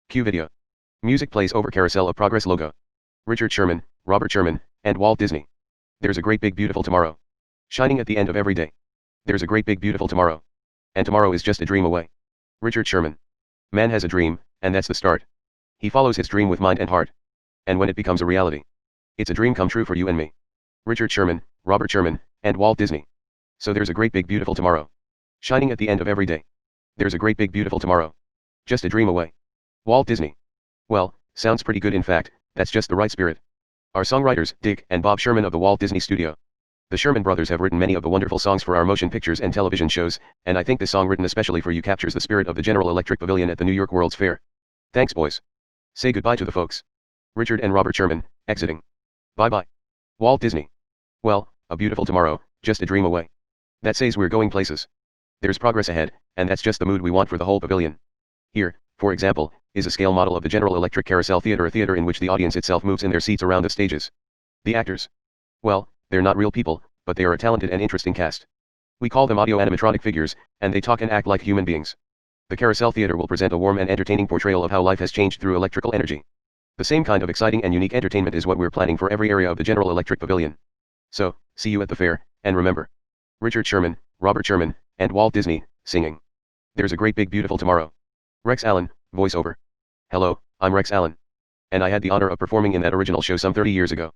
Cue video. Music plays over Carousel of Progress logo. Richard Sherman, Robert Sherman, and Walt Disney. There's a great big beautiful tomorrow. Shining at the end of every day. There's a great big beautiful tomorrow. And tomorrow is just a dream away. Richard Sherman. Man has a dream, and that's the start. He follows his dream with mind and heart. And when it becomes a reality, it's a dream come true for you and me. Richard Sherman, Robert Sherman, and Walt Disney. So there's a great big beautiful tomorrow. Shining at the end of every day. There's a great big beautiful tomorrow. Just a dream away. Walt Disney. Well, sounds pretty good in fact, that's just the right spirit. Our songwriters, Dick and Bob Sherman of the Walt Disney Studio. The Sherman brothers have written many of the wonderful songs for our motion pictures and television shows, and I think this song written especially for you captures the spirit of the General Electric Pavilion at the New York World's Fair. Thanks boys. Say goodbye to the folks. Richard and Robert Sherman, exiting. Bye-bye. Walt Disney. Well, a beautiful tomorrow, just a dream away. That says we're going places. There's progress ahead, and that's just the mood we want for the whole pavilion. Here, for example, is a scale model of the General Electric Carousel Theater, a theater in which the audience itself moves in their seats around the stages. The actors. Well, they're not real people, but they are a talented and interesting cast. We call them audio animatronic figures, and they talk and act like human beings. The Carousel Theater will present a warm and entertaining portrayal of how life has changed through electrical energy. The same kind of exciting and unique entertainment is what we're planning for every area of the General Electric Pavilion. So, see you at the fair, and remember. Richard Sherman, Robert Sherman, and Walt Disney, singing. There's a great big beautiful tomorrow. Rex Allen, voiceover. Hello, I'm Rex Allen. And I had the honor of performing in that original show some 30 years ago.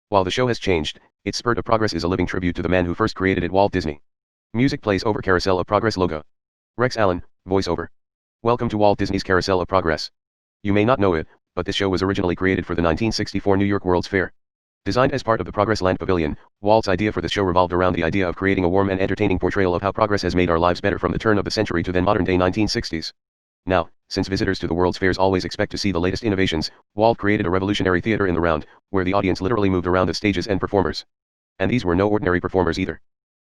While the show has changed, its Spurt of Progress is a living tribute to the man who first created it, Walt Disney. Music plays over Carousel of Progress logo. Rex Allen, voiceover. Welcome to Walt Disney's Carousel of Progress. You may not know it, but this show was originally created for the 1964 New York World's Fair. Designed as part of the Progress Land Pavilion, Walt's idea for this show revolved around the idea of creating a warm and entertaining portrayal of how progress has made our lives better from the turn of the century to then modern day 1960s. Now, since visitors to the World's Fairs always expect to see the latest innovations, Walt created a revolutionary theater in the round, where the audience literally moved around the stages and performers. And these were no ordinary performers either.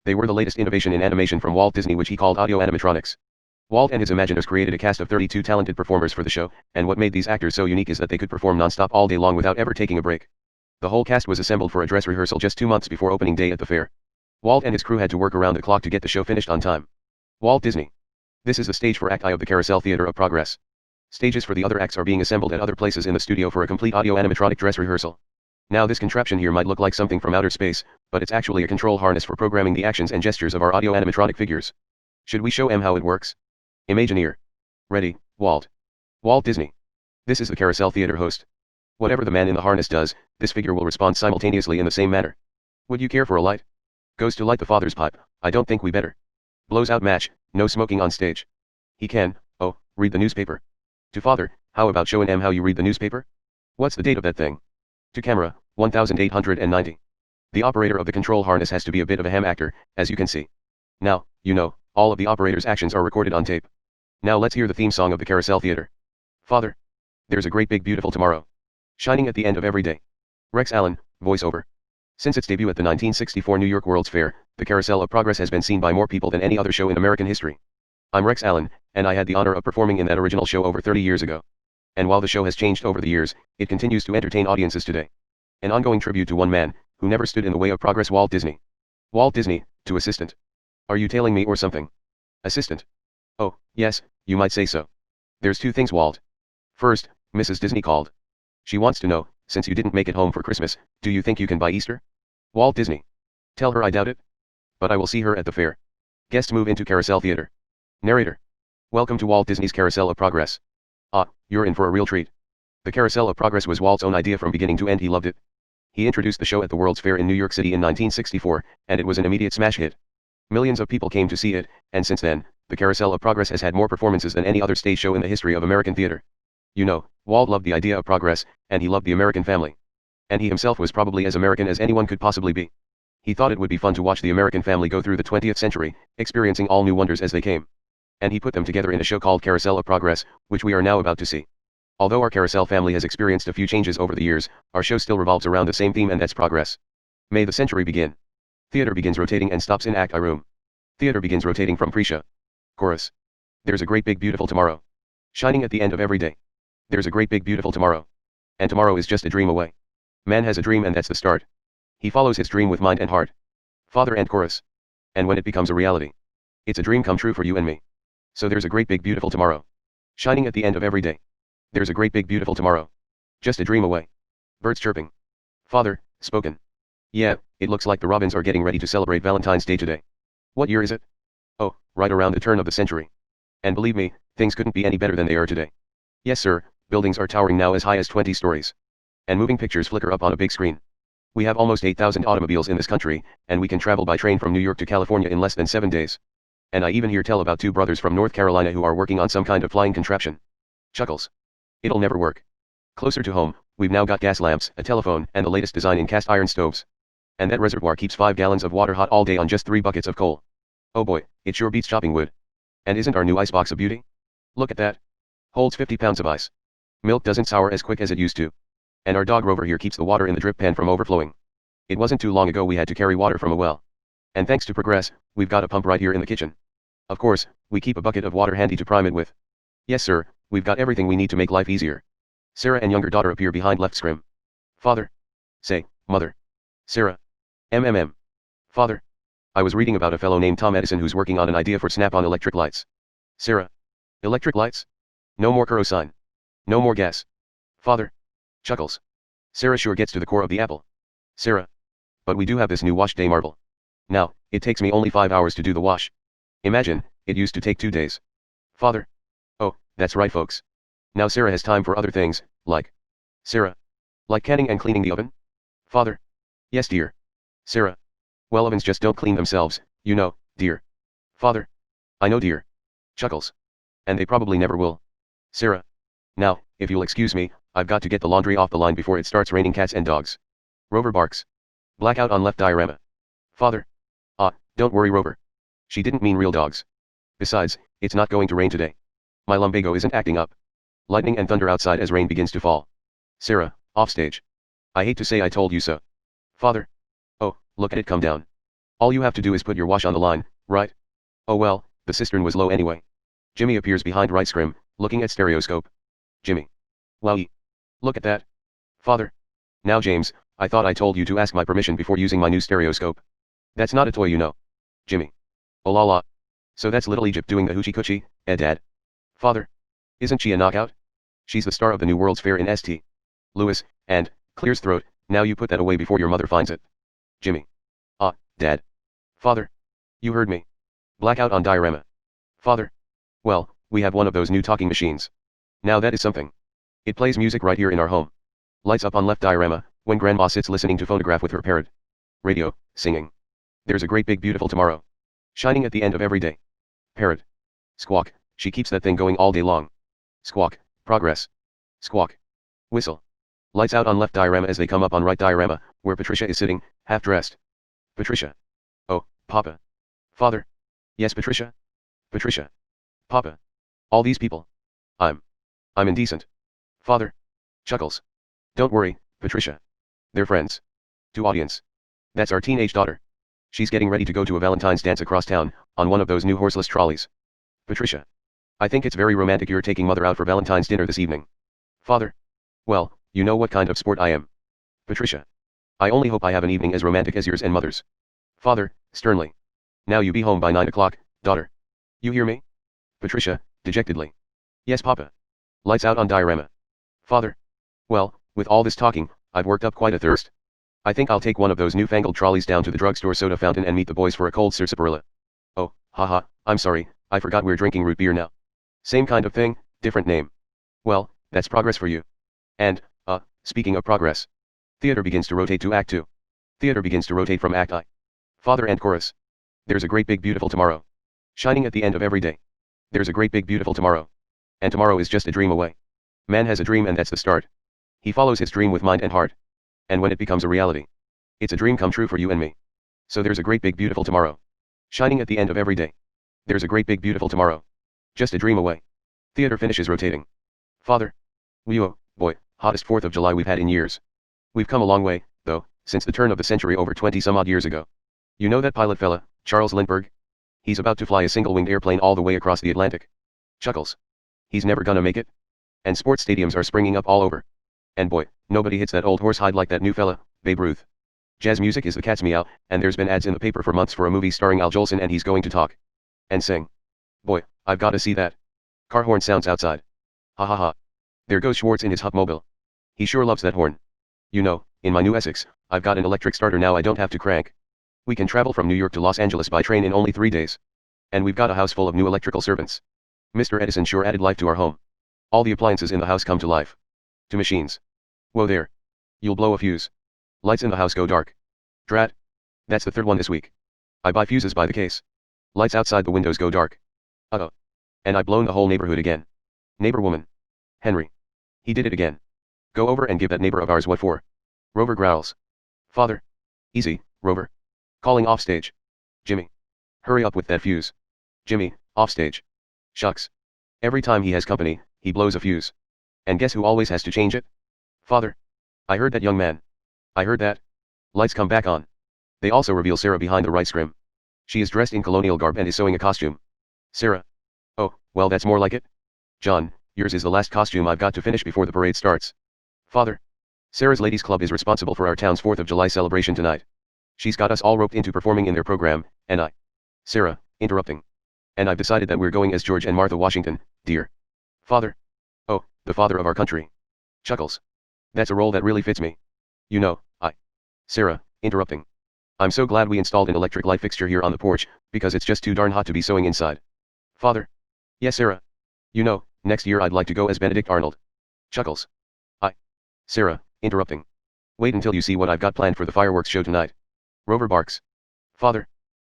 They were the latest innovation in animation from Walt Disney, which he called audio animatronics. Walt and his Imagineers created a cast of 32 talented performers for the show, and what made these actors so unique is that they could perform non-stop all day long without ever taking a break. The whole cast was assembled for a dress rehearsal just 2 months before opening day at the fair. Walt and his crew had to work around the clock to get the show finished on time. Walt Disney. This is the stage for Act I of the Carousel Theater of Progress. Stages for the other acts are being assembled at other places in the studio for a complete audio animatronic dress rehearsal. Now this contraption here might look like something from outer space, but it's actually a control harness for programming the actions and gestures of our audio animatronic figures. Should we show how it works? Imagineer. Ready, Walt. Walt Disney. This is the Carousel Theater host. Whatever the man in the harness does, this figure will respond simultaneously in the same manner. Would you care for a light? Goes to light the father's pipe, I don't think we better. Blows out match, no smoking on stage. He can, oh, read the newspaper. To father, how about showing how you read the newspaper? What's the date of that thing? To camera, 1890. The operator of the control harness has to be a bit of a ham actor, as you can see. Now, you know, all of the operator's actions are recorded on tape. Now let's hear the theme song of the Carousel Theater. Father. There's a great big beautiful tomorrow. Shining at the end of every day. Rex Allen, voiceover. Since its debut at the 1964 New York World's Fair, the Carousel of Progress has been seen by more people than any other show in American history. I'm Rex Allen, and I had the honor of performing in that original show over 30 years ago. And while the show has changed over the years, it continues to entertain audiences today. An ongoing tribute to one man, who never stood in the way of progress, Walt Disney. Walt Disney, to assistant. Are you tailing me or something? Assistant. Oh, yes, you might say so. There's 2 things, Walt. First, Mrs. Disney called. She wants to know, since you didn't make it home for Christmas, do you think you can buy Easter? Walt Disney. Tell her I doubt it. But I will see her at the fair. Guests move into Carousel Theater. Narrator. Welcome to Walt Disney's Carousel of Progress. Ah, you're in for a real treat. The Carousel of Progress was Walt's own idea from beginning to end. He loved it. He introduced the show at the World's Fair in New York City in 1964, and it was an immediate smash hit. Millions of people came to see it, and since then, the Carousel of Progress has had more performances than any other stage show in the history of American theater. You know, Walt loved the idea of progress, and he loved the American family. And he himself was probably as American as anyone could possibly be. He thought it would be fun to watch the American family go through the 20th century, experiencing all new wonders as they came. And he put them together in a show called Carousel of Progress, which we are now about to see. Although our Carousel family has experienced a few changes over the years, our show still revolves around the same theme, and that's progress. May the century begin. Theater begins rotating and stops in Act I room. Theater begins rotating from pre-show. Chorus. There's a great big beautiful tomorrow. Shining at the end of every day. There's a great big beautiful tomorrow. And tomorrow is just a dream away. Man has a dream, and that's the start. He follows his dream with mind and heart. Father and chorus. And when it becomes a reality, it's a dream come true for you and me. So there's a great big beautiful tomorrow. Shining at the end of every day. There's a great big beautiful tomorrow. Just a dream away. Birds chirping. Father, spoken. Yeah, it looks like the robins are getting ready to celebrate Valentine's Day today. What year is it? Oh, right around the turn of the century. And believe me, things couldn't be any better than they are today. Yes sir, buildings are towering now as high as 20 stories. And moving pictures flicker up on a big screen. We have almost 8,000 automobiles in this country, and we can travel by train from New York to California in less than 7 days. And I even hear tell about 2 brothers from North Carolina who are working on some kind of flying contraption. Chuckles. It'll never work. Closer to home, we've now got gas lamps, a telephone, and the latest design in cast iron stoves. And that reservoir keeps 5 gallons of water hot all day on just 3 buckets of coal. Oh boy, it sure beats chopping wood. And isn't our new icebox a beauty? Look at that. Holds 50 pounds of ice. Milk doesn't sour as quick as it used to. And our dog Rover here keeps the water in the drip pan from overflowing. It wasn't too long ago we had to carry water from a well. And thanks to progress, we've got a pump right here in the kitchen. Of course, we keep a bucket of water handy to prime it with. Yes sir, we've got everything we need to make life easier. Sarah and younger daughter appear behind left scrim. Father. Say, mother. Sarah. Father. I was reading about a fellow named Tom Edison who's working on an idea for snap-on electric lights. Sarah. Electric lights? No more kerosene. No more gas. Father. Chuckles. Sarah sure gets to the core of the apple. Sarah. But we do have this new wash day marvel. Now, it takes me only 5 hours to do the wash. Imagine, it used to take 2 days. Father. Oh, that's right folks. Now Sarah has time for other things, like. Sarah. Like canning and cleaning the oven? Father. Yes dear. Sarah. Well ovens just don't clean themselves, you know, dear. Father. I know dear. Chuckles. And they probably never will. Sarah. Now, if you'll excuse me, I've got to get the laundry off the line before it starts raining cats and dogs. Rover barks. Blackout on left diorama. Father. Ah, don't worry Rover. She didn't mean real dogs. Besides, it's not going to rain today. My lumbago isn't acting up. Lightning and thunder outside as rain begins to fall. Sarah, offstage. I hate to say I told you so. Father. Oh, look at it come down. All you have to do is put your wash on the line, right? Oh well, the cistern was low anyway. Jimmy appears behind right scrim, looking at stereoscope. Jimmy. Wowie. Look at that. Father. Now James, I thought I told you to ask my permission before using my new stereoscope. That's not a toy you know. Jimmy. Oh la la. So that's little Egypt doing the hoochie coochie, Dad. Father. Isn't she a knockout? She's the star of the new World's Fair in St. Louis, and, clears throat, now you put that away before your mother finds it. Jimmy. Ah, Dad. Father. You heard me. Blackout on diorama. Father. Well, we have one of those new talking machines. Now that is something. It plays music right here in our home. Lights up on left diorama, when grandma sits listening to phonograph with her parrot. Radio, singing. There's a great big beautiful tomorrow. Shining at the end of every day. Parrot. Squawk, she keeps that thing going all day long. Squawk, progress. Squawk. Whistle. Lights out on left diorama as they come up on right diorama, where Patricia is sitting, half dressed. Patricia. Oh, Papa. Father. Yes Patricia? Patricia. Papa. All these people. I'm indecent. Father. Chuckles. Don't worry, Patricia. They're friends. To audience. That's our teenage daughter. She's getting ready to go to a Valentine's dance across town, on one of those new horseless trolleys. Patricia. I think it's very romantic you're taking mother out for Valentine's dinner this evening. Father. Well, you know what kind of sport I am. Patricia. I only hope I have an evening as romantic as yours and mother's. Father, sternly. Now you be home by 9 o'clock, daughter. You hear me? Patricia, dejectedly. Yes Papa. Lights out on diorama. Father. Well, with all this talking, I've worked up quite a thirst. I think I'll take one of those newfangled trolleys down to the drugstore soda fountain and meet the boys for a cold sarsaparilla. Oh, haha, I'm sorry, I forgot we're drinking root beer now. Same kind of thing, different name. Well, that's progress for you. And, speaking of progress. Theater begins to rotate to Act 2. Theater begins to rotate from Act I. Father and chorus. There's a great big beautiful tomorrow. Shining at the end of every day. There's a great big beautiful tomorrow. And tomorrow is just a dream away. Man has a dream and that's the start. He follows his dream with mind and heart. And when it becomes a reality, it's a dream come true for you and me. So there's a great big beautiful tomorrow. Shining at the end of every day. There's a great big beautiful tomorrow. Just a dream away. Theater finishes rotating. Father. Oh, boy, hottest 4th of July we've had in years. We've come a long way, though, since the turn of the century over 20 some odd years ago. You know that pilot fella, Charles Lindbergh? He's about to fly a single-winged airplane all the way across the Atlantic. Chuckles. He's never gonna make it? And sports stadiums are springing up all over. And boy, nobody hits that old horsehide like that new fella, Babe Ruth. Jazz music is the cat's meow, and there's been ads in the paper for months for a movie starring Al Jolson and he's going to talk. And sing. Boy, I've gotta see that. Car horn sounds outside. Ha ha ha. There goes Schwartz in his Hupmobile. He sure loves that horn. You know, in my new Essex, I've got an electric starter now I don't have to crank. We can travel from New York to Los Angeles by train in only 3 days. And we've got a house full of new electrical servants. Mr. Edison sure added life to our home. All the appliances in the house come to life. To machines. Whoa there. You'll blow a fuse. Lights in the house go dark. Drat. That's the third one this week. I buy fuses by the case. Lights outside the windows go dark. Uh-oh. And I've blown the whole neighborhood again. Neighbor woman. Henry. He did it again. Go over and give that neighbor of ours what for. Rover growls. Father. Easy, Rover. Calling offstage. Jimmy. Hurry up with that fuse. Jimmy, offstage. Shucks. Every time he has company, he blows a fuse. And guess who always has to change it? Father. I heard that, young man. I heard that. Lights come back on. They also reveal Sarah behind the right scrim. She is dressed in colonial garb and is sewing a costume. Sarah. Oh, well that's more like it. John, yours is the last costume I've got to finish before the parade starts. Father. Sarah's Ladies Club is responsible for our town's 4th of July celebration tonight. She's got us all roped into performing in their program, and I. Sarah, interrupting. And I've decided that we're going as George and Martha Washington, dear. Father. Oh, the father of our country. Chuckles. That's a role that really fits me. You know, I. Sarah, interrupting. I'm so glad we installed an electric light fixture here on the porch, because it's just too darn hot to be sewing inside. Father. Yes, Sarah. You know, next year I'd like to go as Benedict Arnold. Chuckles. I. Sarah, interrupting. Wait until you see what I've got planned for the fireworks show tonight. Rover barks. Father.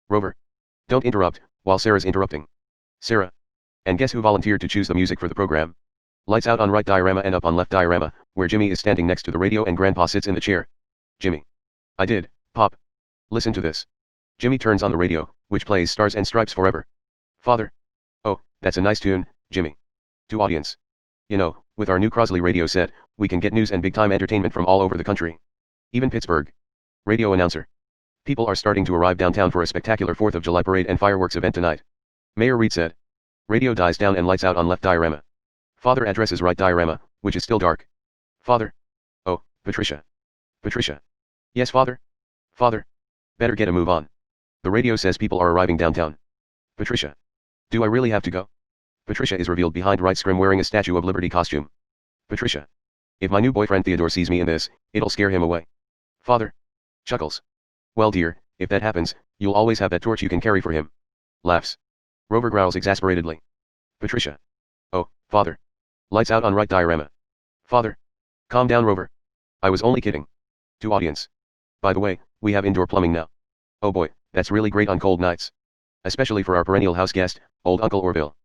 Rover. Don't interrupt, while Sarah's interrupting. Sarah. And guess who volunteered to choose the music for the program? Lights out on right diorama and up on left diorama, where Jimmy is standing next to the radio and Grandpa sits in the chair. Jimmy. I did, Pop. Listen to this. Jimmy turns on the radio, which plays Stars and Stripes Forever. Father. Oh, that's a nice tune, Jimmy. To audience. You know, with our new Crosley radio set, we can get news and big-time entertainment from all over the country. Even Pittsburgh. Radio announcer. People are starting to arrive downtown for a spectacular 4th of July parade and fireworks event tonight. Mayor Reed said. Radio dies down and lights out on left diorama. Father addresses right diorama, which is still dark. Father. Oh, Patricia. Patricia. Yes, Father. Father. Better get a move on. The radio says people are arriving downtown. Patricia. Do I really have to go? Patricia is revealed behind right scrim wearing a Statue of Liberty costume. Patricia. If my new boyfriend Theodore sees me in this, it'll scare him away. Father. Chuckles. Well dear, if that happens, you'll always have that torch you can carry for him. Laughs. Rover growls exasperatedly. Patricia. Oh, Father. Lights out on right diorama. Father. Calm down, Rover. I was only kidding. To audience. By the way, we have indoor plumbing now. Oh boy, that's really great on cold nights. Especially for our perennial house guest, old Uncle Orville.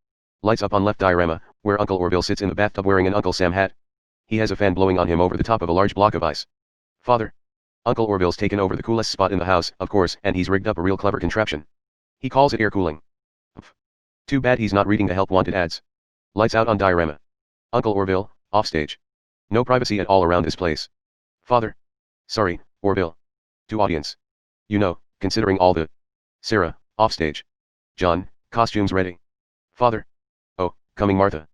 Lights up on left diorama, where Uncle Orville sits in the bathtub wearing an Uncle Sam hat. He has a fan blowing on him over the top of a large block of ice. Father. Uncle Orville's taken over the coolest spot in the house, of course, and he's rigged up a real clever contraption. He calls it air cooling. Too bad he's not reading the help wanted ads. Lights out on diorama. Uncle Orville, offstage. No privacy at all around this place. Father. Sorry, Orville. To audience. You know, considering all the... Sarah, offstage. John, costumes ready. Father. Oh, coming Martha.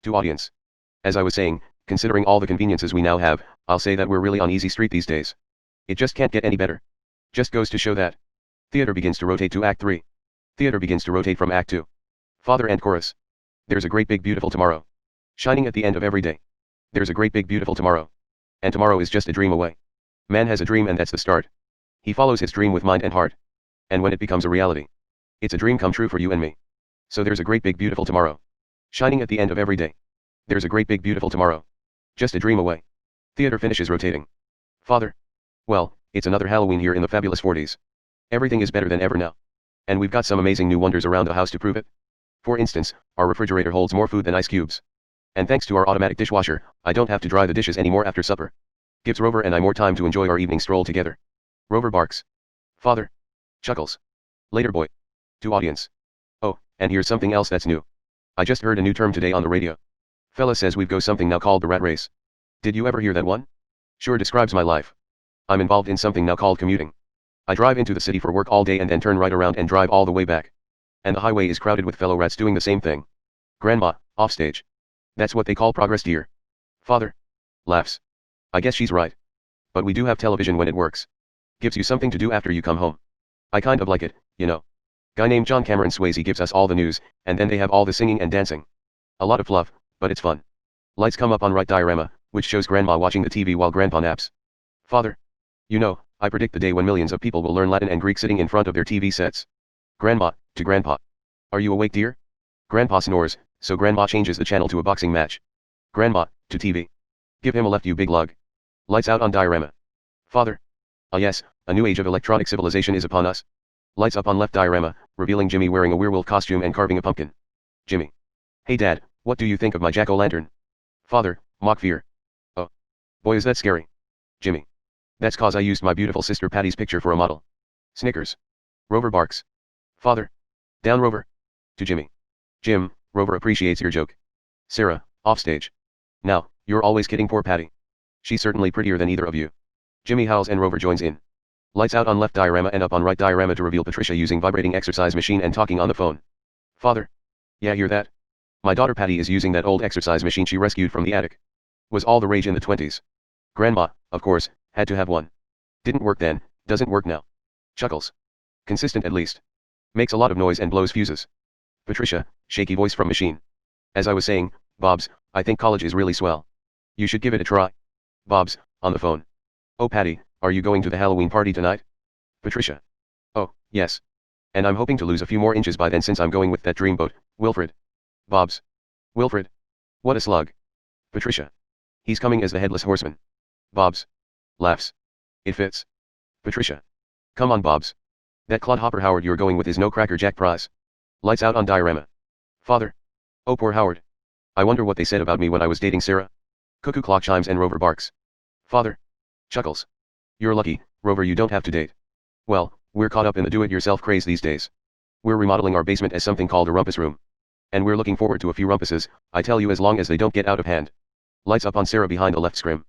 To audience. As I was saying, considering all the conveniences we now have, I'll say that we're really on easy street these days. It just can't get any better. Just goes to show that. Theater begins to rotate to Act 3. Theater begins to rotate from Act 2. Father and chorus. There's a great big beautiful tomorrow. Shining at the end of every day. There's a great big beautiful tomorrow. And tomorrow is just a dream away. Man has a dream and that's the start. He follows his dream with mind and heart. And when it becomes a reality, it's a dream come true for you and me. So there's a great big beautiful tomorrow. Shining at the end of every day. There's a great big beautiful tomorrow. Just a dream away. Theater finishes rotating. Father. Well, it's another Halloween here in the fabulous 40s. Everything is better than ever now. And we've got some amazing new wonders around the house to prove it. For instance, our refrigerator holds more food than ice cubes. And thanks to our automatic dishwasher, I don't have to dry the dishes anymore after supper. Gives Rover and I more time to enjoy our evening stroll together. Rover barks. Father. Chuckles. Later, boy. To audience. Oh, and here's something else that's new. I just heard a new term today on the radio. Fella says we've got something now called the rat race. Did you ever hear that one? Sure describes my life. I'm involved in something now called commuting. I drive into the city for work all day and then turn right around and drive all the way back. And the highway is crowded with fellow rats doing the same thing. Grandma, offstage. That's what they call progress, dear. Father. Laughs. I guess she's right. But we do have television when it works. Gives you something to do after you come home. I kind of like it, you know. Guy named John Cameron Swayze gives us all the news, and then they have all the singing and dancing. A lot of fluff, but it's fun. Lights come up on right diorama, which shows grandma watching the TV while grandpa naps. Father. You know, I predict the day when millions of people will learn Latin and Greek sitting in front of their TV sets. Grandma, to grandpa. Are you awake, dear? Grandpa snores, so grandma changes the channel to a boxing match. Grandma, to TV. Give him a left, you big lug. Lights out on diorama. Father. Ah yes, a new age of electronic civilization is upon us. Lights up on left diorama, revealing Jimmy wearing a werewolf costume and carving a pumpkin. Jimmy. Hey Dad, what do you think of my jack-o'-lantern? Father, mock fear. Oh. Boy is that scary. Jimmy. That's cause I used my beautiful sister Patty's picture for a model. Snickers. Rover barks. Father. Down Rover. To Jimmy. Jim, Rover appreciates your joke. Sarah, offstage. Now, you're always kidding poor Patty. She's certainly prettier than either of you. Jimmy howls and Rover joins in. Lights out on left diorama and up on right diorama to reveal Patricia using vibrating exercise machine and talking on the phone. Father. Yeah, hear that? My daughter Patty is using that old exercise machine she rescued from the attic. Was all the rage in the 20s. Grandma, of course, had to have one. Didn't work then, doesn't work now. Chuckles. Consistent at least. Makes a lot of noise and blows fuses. Patricia, shaky voice from machine. As I was saying, Bobs, I think college is really swell. You should give it a try. Bobs, on the phone. Oh Patty, are you going to the Halloween party tonight? Patricia. Oh, yes. And I'm hoping to lose a few more inches by then since I'm going with that dreamboat, Wilfred. Bobs. Wilfred. What a slug. Patricia. He's coming as the headless horseman. Bobs. Laughs. It fits. Patricia. Come on Bobs. That clodhopper Howard you're going with is no Cracker Jack prize. Lights out on diorama. Father. Oh poor Howard. I wonder what they said about me when I was dating Sarah. Cuckoo clock chimes and Rover barks. Father. Chuckles. You're lucky, Rover, you don't have to date. Well, we're caught up in the do-it-yourself craze these days. We're remodeling our basement as something called a rumpus room. And we're looking forward to a few rumpuses, I tell you, as long as they don't get out of hand. Lights up on Sarah behind the left scrim.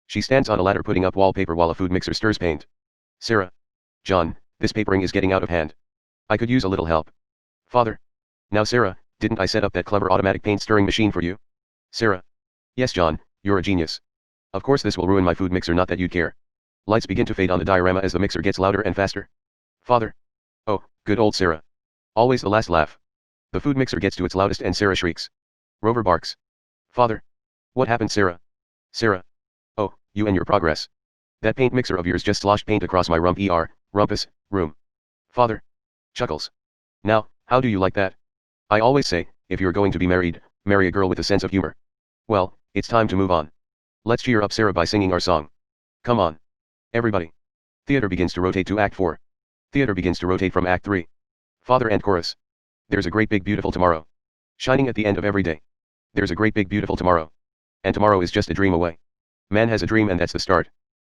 She stands on a ladder putting up wallpaper while a food mixer stirs paint. Sarah. John, this papering is getting out of hand. I could use a little help. Father. Now Sarah, didn't I set up that clever automatic paint stirring machine for you? Sarah. Yes John, you're a genius. Of course this will ruin my food mixer, not that you'd care. Lights begin to fade on the diorama as the mixer gets louder and faster. Father. Oh, good old Sarah. Always the last laugh. The food mixer gets to its loudest and Sarah shrieks. Rover barks. Father. What happened Sarah? Sarah. Oh, you and your progress. That paint mixer of yours just sloshed paint across my rumpus, room. Father. Chuckles. Now, how do you like that? I always say, if you're going to be married, marry a girl with a sense of humor. Well, it's time to move on. Let's cheer up Sarah by singing our song. Come on. Everybody. Theater begins to rotate to Act 4. Theater begins to rotate from Act 3. Father and chorus. There's a great big beautiful tomorrow. Shining at the end of every day. There's a great big beautiful tomorrow. And tomorrow is just a dream away. Man has a dream and that's the start.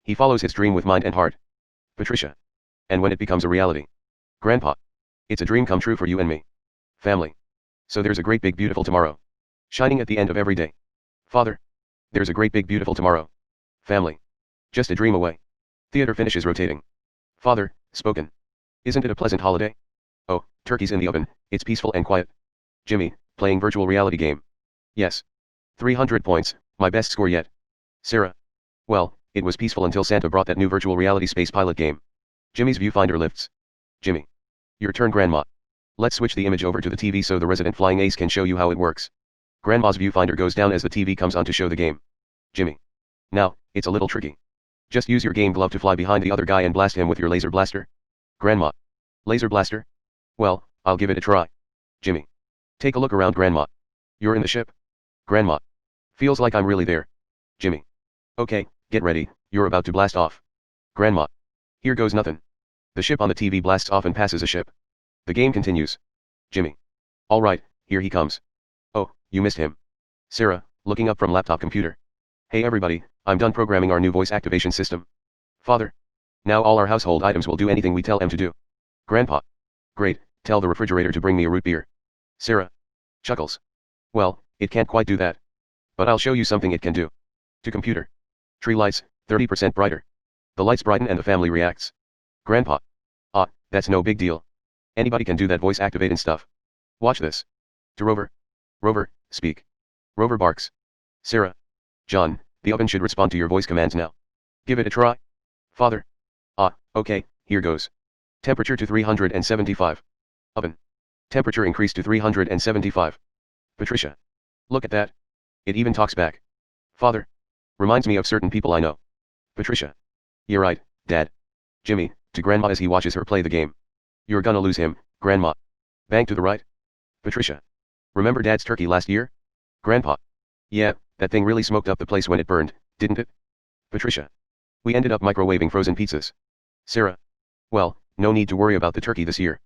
He follows his dream with mind and heart. Patricia. And when it becomes a reality. Grandpa. It's a dream come true for you and me. Family. So there's a great big beautiful tomorrow. Shining at the end of every day. Father. There's a great big beautiful tomorrow. Family. Just a dream away. Theater finishes rotating. Father, spoken. Isn't it a pleasant holiday? Oh, turkey's in the oven, it's peaceful and quiet. Jimmy, playing virtual reality game. Yes. 300 points, my best score yet. Sarah. Well, it was peaceful until Santa brought that new virtual reality space pilot game. Jimmy's viewfinder lifts. Jimmy. Your turn Grandma. Let's switch the image over to the TV so the resident flying ace can show you how it works. Grandma's viewfinder goes down as the TV comes on to show the game. Jimmy. Now, it's a little tricky. Just use your game glove to fly behind the other guy and blast him with your laser blaster. Grandma. Laser blaster? Well, I'll give it a try. Jimmy. Take a look around Grandma. You're in the ship? Grandma. Feels like I'm really there. Jimmy. Okay, get ready, you're about to blast off. Grandma. Here goes nothing. The ship on the TV blasts off and passes a ship. The game continues. Jimmy. Alright, here he comes. Oh, you missed him. Sarah, looking up from laptop computer. Hey everybody, I'm done programming our new voice activation system. Father. Now all our household items will do anything we tell them to do. Grandpa. Great, tell the refrigerator to bring me a root beer. Sarah. Chuckles. Well, it can't quite do that. But I'll show you something it can do. To computer. Tree lights, 30% brighter. The lights brighten and the family reacts. Grandpa. Ah, that's no big deal. Anybody can do that voice activating stuff. Watch this. To Rover. Rover, speak. Rover barks. Sarah. John, the oven should respond to your voice commands now. Give it a try. Father. Ah, okay, here goes. Temperature to 375. Oven. Temperature increased to 375. Patricia. Look at that. It even talks back. Father. Reminds me of certain people I know. Patricia. You're right, Dad. Jimmy, to Grandma as he watches her play the game. You're gonna lose him, Grandma. Bang to the right. Patricia. Remember Dad's turkey last year? Grandpa. Yeah, that thing really smoked up the place when it burned, didn't it? Patricia. We ended up microwaving frozen pizzas. Sarah. Well, no need to worry about the turkey this year.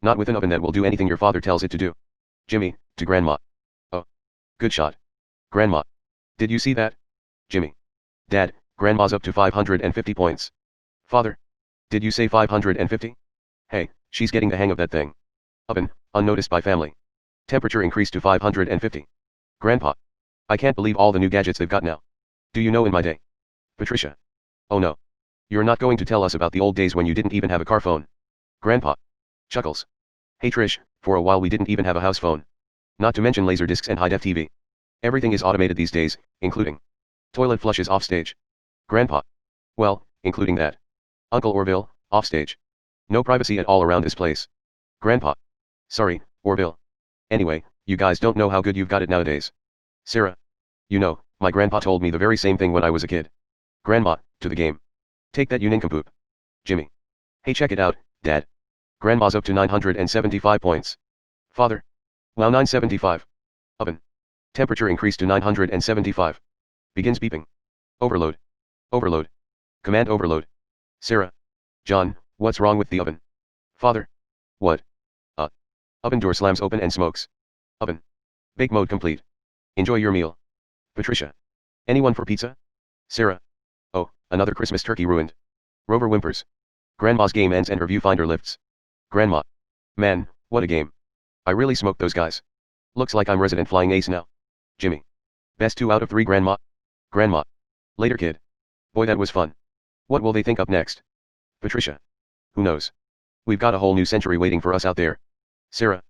Not with an oven that will do anything your father tells it to do. Jimmy, to Grandma. Oh. Good shot. Grandma. Did you see that? Jimmy. Dad, Grandma's up to 550 points. Father. Did you say 550? Hey, she's getting the hang of that thing. Oven, unnoticed by family. Temperature increased to 550. Grandpa. I can't believe all the new gadgets they've got now. Do you know in my day? Patricia. Oh no. You're not going to tell us about the old days when you didn't even have a car phone. Grandpa. Chuckles. Hey Trish, for a while we didn't even have a house phone. Not to mention laser discs and high-def TV. Everything is automated these days, including toilet flushes offstage. Grandpa. Well, including that. Uncle Orville, offstage. No privacy at all around this place. Grandpa. Sorry, Orville. Anyway, you guys don't know how good you've got it nowadays. Sarah. You know, my grandpa told me the very same thing when I was a kid. Grandma, to the game. Take that you nincompoop. Jimmy. Hey check it out, Dad. Grandma's up to 975 points. Father. Wow 975. Oven. Temperature increased to 975. Begins beeping. Overload. Overload. Command overload. Sarah. John, what's wrong with the oven? Father. What? Oven door slams open and smokes. Oven. Bake mode complete. Enjoy your meal. Patricia. Anyone for pizza? Sarah. Oh, another Christmas turkey ruined. Rover whimpers. Grandma's game ends and her viewfinder lifts. Grandma. Man, what a game. I really smoked those guys. Looks like I'm resident flying ace now. Jimmy. Best 2 out of 3 Grandma. Grandma. Later kid. Boy that was fun. What will they think up next? Patricia. Who knows? We've got a whole new century waiting for us out there. Sarah.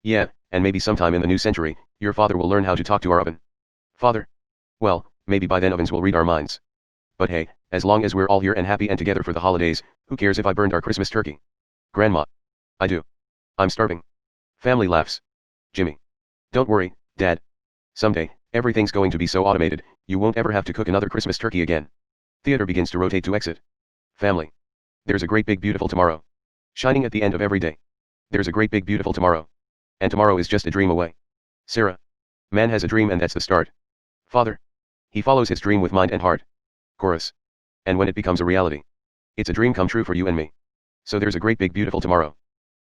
Yeah, and maybe sometime in the new century, your father will learn how to talk to our oven. Father. Well, maybe by then ovens will read our minds. But hey, as long as we're all here and happy and together for the holidays, who cares if I burned our Christmas turkey? Grandma. I do. I'm starving. Family laughs. Jimmy. Don't worry, Dad. Someday, everything's going to be so automated, you won't ever have to cook another Christmas turkey again. Theater begins to rotate to exit. Family. There's a great big beautiful tomorrow. Shining at the end of every day. There's a great big beautiful tomorrow. And tomorrow is just a dream away. Sarah. Man has a dream and that's the start. Father. He follows his dream with mind and heart. Chorus. And when it becomes a reality. It's a dream come true for you and me. So there's a great big beautiful tomorrow.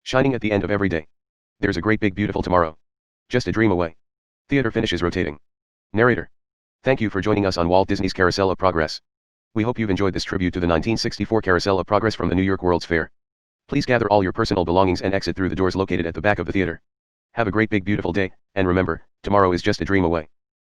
Shining at the end of every day. There's a great big beautiful tomorrow. Just a dream away. Theater finishes rotating. Narrator. Thank you for joining us on Walt Disney's Carousel of Progress. We hope you've enjoyed this tribute to the 1964 Carousel of Progress from the New York World's Fair. Please gather all your personal belongings and exit through the doors located at the back of the theater. Have a great big beautiful day, and remember, tomorrow is just a dream away.